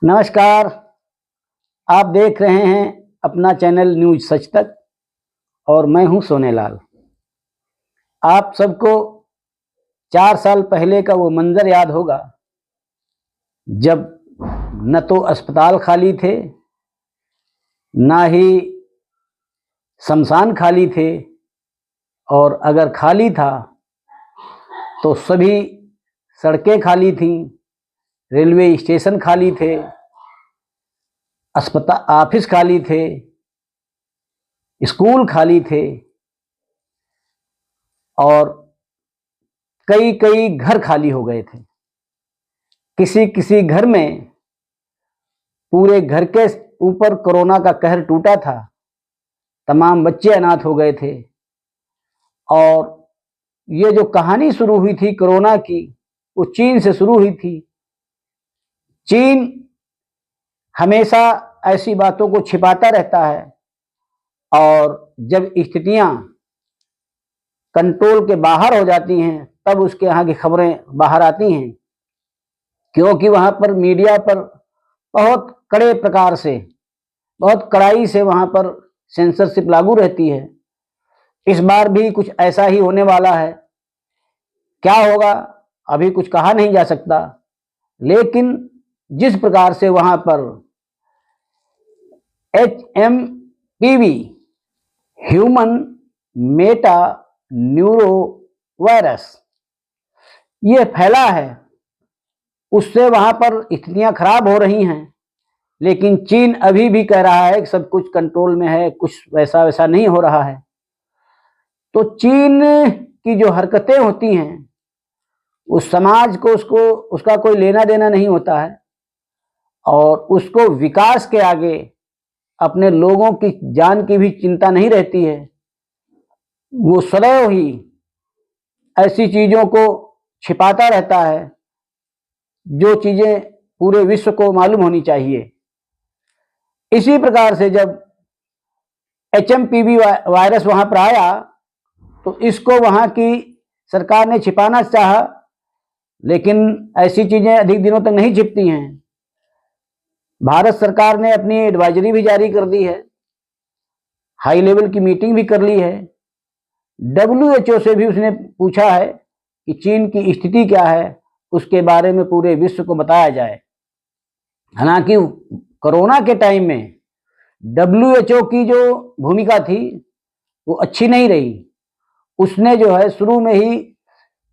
नमस्कार। आप देख रहे हैं अपना चैनल न्यूज सच तक और मैं हूं सोनेलाल। आप सबको 4 साल पहले का वो मंजर याद होगा जब न तो अस्पताल खाली थे, ना ही शमशान खाली थे, और अगर खाली था तो सभी सड़कें खाली थीं, रेलवे स्टेशन खाली थे, अस्पताल ऑफिस खाली थे, स्कूल खाली थे और कई कई घर खाली हो गए थे। किसी किसी घर में पूरे घर के ऊपर कोरोना का कहर टूटा था, तमाम बच्चे अनाथ हो गए थे। और ये जो कहानी शुरू हुई थी कोरोना की, वो चीन से शुरू हुई थी। चीन हमेशा ऐसी बातों को छिपाता रहता है और जब स्थितियां कंट्रोल के बाहर हो जाती हैं तब उसके यहाँ की खबरें बाहर आती हैं, क्योंकि वहाँ पर मीडिया पर बहुत कड़े प्रकार से, बहुत कड़ाई से वहाँ पर सेंसरशिप लागू रहती है। इस बार भी कुछ ऐसा ही होने वाला है। क्या होगा अभी कुछ कहा नहीं जा सकता, लेकिन जिस प्रकार से वहाँ पर HMPV human Meta neuro virus ये फैला है, उससे वहां पर स्थितियां खराब हो रही हैं। लेकिन चीन अभी भी कह रहा है कि सब कुछ कंट्रोल में है, कुछ वैसा वैसा नहीं हो रहा है। तो चीन की जो हरकतें होती हैं उस समाज को उसका कोई लेना देना नहीं होता है और उसको विकास के आगे अपने लोगों की जान की भी चिंता नहीं रहती है। वो सदैव ही ऐसी चीजों को छिपाता रहता है जो चीजें पूरे विश्व को मालूम होनी चाहिए। इसी प्रकार से जब HMPV वायरस वहां पर आया तो इसको वहां की सरकार ने छिपाना चाहा, लेकिन ऐसी चीजें अधिक दिनों तक नहीं छिपती हैं। भारत सरकार ने अपनी एडवाइजरी भी जारी कर दी है, हाई लेवल की मीटिंग भी कर ली है। WHO से भी उसने पूछा है कि चीन की स्थिति क्या है, उसके बारे में पूरे विश्व को बताया जाए। हालांकि कोरोना के टाइम में WHO की जो भूमिका थी वो अच्छी नहीं रही। उसने जो है शुरू में ही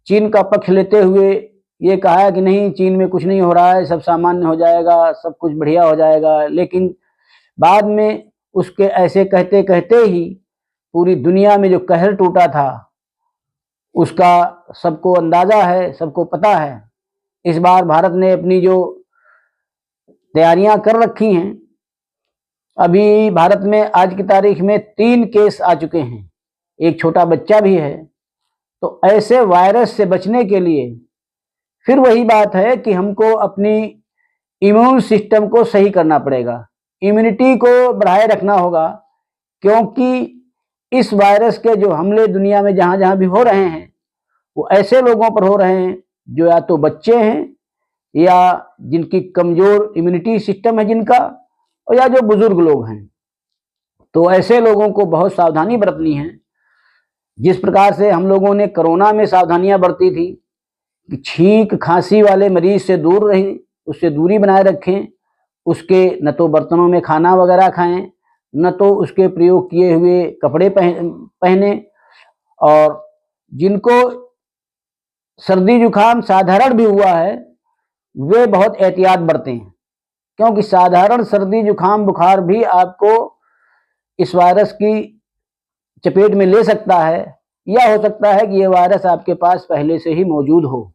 चीन का पक्ष लेते हुए ये कहा कि नहीं, चीन में कुछ नहीं हो रहा है, सब सामान्य हो जाएगा, सब कुछ बढ़िया हो जाएगा। लेकिन बाद में उसके ऐसे कहते कहते ही पूरी दुनिया में जो कहर टूटा था उसका सबको अंदाजा है, सबको पता है। इस बार भारत ने अपनी जो तैयारियां कर रखी हैं, अभी भारत में आज की तारीख में 3 केस आ चुके हैं, एक छोटा बच्चा भी है। तो ऐसे वायरस से बचने के लिए फिर वही बात है कि हमको अपनी इम्यून सिस्टम को सही करना पड़ेगा, इम्यूनिटी को बढ़ाए रखना होगा, क्योंकि इस वायरस के जो हमले दुनिया में जहां जहां भी हो रहे हैं वो ऐसे लोगों पर हो रहे हैं जो या तो बच्चे हैं या जिनकी कमजोर इम्यूनिटी सिस्टम है जिनका, और या जो बुजुर्ग लोग हैं। तो ऐसे लोगों को बहुत सावधानी बरतनी है। जिस प्रकार से हम लोगों ने कोरोना में सावधानियां बरती थी कि छींक खांसी वाले मरीज से दूर रहें, उससे दूरी बनाए रखें, उसके न तो बर्तनों में खाना वगैरह खाएं, न तो उसके प्रयोग किए हुए कपड़े पहने, और जिनको सर्दी जुकाम साधारण भी हुआ है वे बहुत एहतियात बरतें, क्योंकि साधारण सर्दी जुकाम बुखार भी आपको इस वायरस की चपेट में ले सकता है, या हो सकता है कि यह वायरस आपके पास पहले से ही मौजूद हो।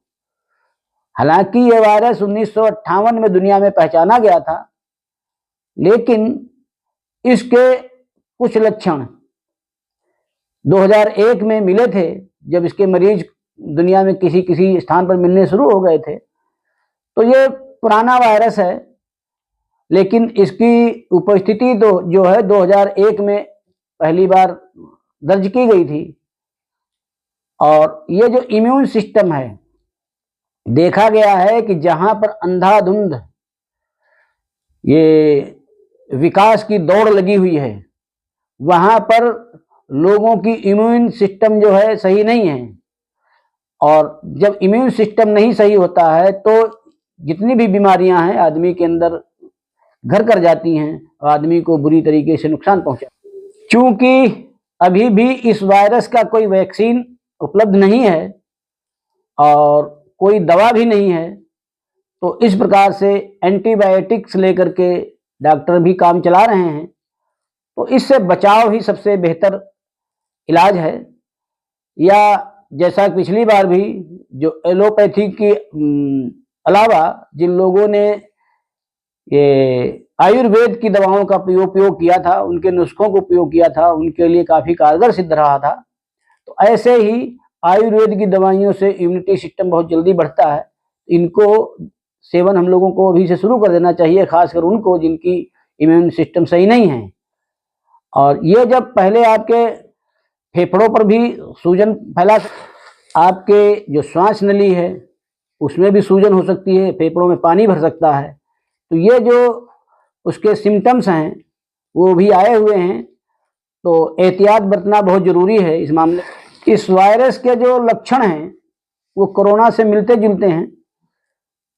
हालांकि यह वायरस 1958 में दुनिया में पहचाना गया था, लेकिन इसके कुछ लक्षण 2001 में मिले थे, जब इसके मरीज दुनिया में किसी किसी स्थान पर मिलने शुरू हो गए थे। तो ये पुराना वायरस है, लेकिन इसकी उपस्थिति तो जो है 2001 में पहली बार दर्ज की गई थी। और ये जो इम्यून सिस्टम है, देखा गया है कि जहां पर अंधाधुंध ये विकास की दौड़ लगी हुई है, वहाँ पर लोगों की इम्यून सिस्टम जो है सही नहीं है। और जब इम्यून सिस्टम नहीं सही होता है तो जितनी भी बीमारियां हैं आदमी के अंदर घर कर जाती हैं और आदमी को बुरी तरीके से नुकसान पहुंचा। चूंकि अभी भी इस वायरस का कोई वैक्सीन उपलब्ध नहीं है और कोई दवा भी नहीं है, तो इस प्रकार से एंटीबायोटिक्स लेकर के डॉक्टर भी काम चला रहे हैं। तो इससे बचाव ही सबसे बेहतर इलाज है। या जैसा पिछली बार भी जो एलोपैथी के अलावा जिन लोगों ने ये आयुर्वेद की दवाओं का उपयोग किया था, उनके नुस्खों को उपयोग किया था, उनके लिए काफ़ी कारगर सिद्ध रहा था। तो ऐसे ही आयुर्वेद की दवाइयों से इम्यूनिटी सिस्टम बहुत जल्दी बढ़ता है। इनको सेवन हम लोगों को अभी से शुरू कर देना चाहिए, खासकर उनको जिनकी इम्यून सिस्टम सही नहीं है। और ये जब पहले आपके फेफड़ों पर भी सूजन फैला, आपके जो श्वास नली है उसमें भी सूजन हो सकती है, फेफड़ों में पानी भर सकता है। तो ये जो उसके सिम्टम्स हैं वो भी आए हुए हैं, तो एहतियात बरतना बहुत ज़रूरी है इस मामले। इस वायरस के जो लक्षण हैं वो कोरोना से मिलते जुलते हैं।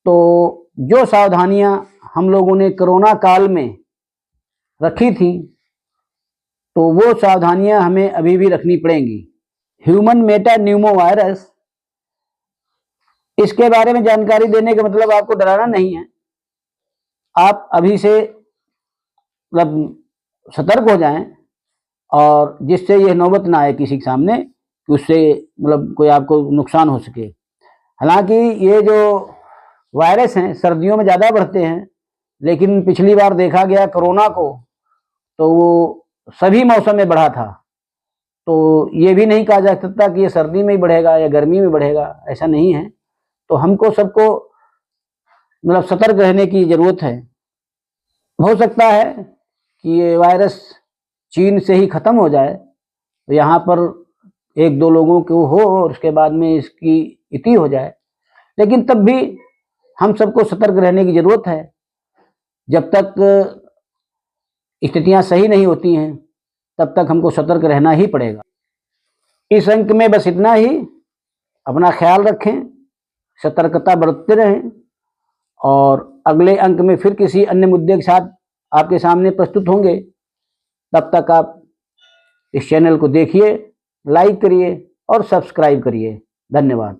तो जो सावधानियां हम लोगों ने कोरोना काल में रखी थी, तो वो सावधानियां हमें अभी भी रखनी पड़ेंगी। ह्यूमन मेटा न्यूमो वायरस, इसके बारे में जानकारी देने का मतलब आपको डराना नहीं है। आप अभी से मतलब सतर्क हो जाएं और जिससे यह नौबत ना आए किसी के सामने कि उससे मतलब कोई आपको नुकसान हो सके। हालांकि ये जो वायरस हैं सर्दियों में ज़्यादा बढ़ते हैं, लेकिन पिछली बार देखा गया कोरोना को तो वो सभी मौसम में बढ़ा था। तो ये भी नहीं कहा जा सकता कि ये सर्दी में ही बढ़ेगा या गर्मी में बढ़ेगा, ऐसा नहीं है। तो हमको सबको मतलब सतर्क रहने की ज़रूरत है। हो सकता है कि ये वायरस चीन से ही ख़त्म हो जाए, तो यहाँ पर एक दो लोगों को हो और उसके बाद में इसकी इति हो जाए, लेकिन तब भी हम सबको सतर्क रहने की ज़रूरत है। जब तक स्थितियाँ सही नहीं होती हैं तब तक हमको सतर्क रहना ही पड़ेगा। इस अंक में बस इतना ही। अपना ख्याल रखें, सतर्कता बरतते रहें और अगले अंक में फिर किसी अन्य मुद्दे के साथ आपके सामने प्रस्तुत होंगे। तब तक आप इस चैनल को देखिए, लाइक करिए और सब्सक्राइब करिए। धन्यवाद।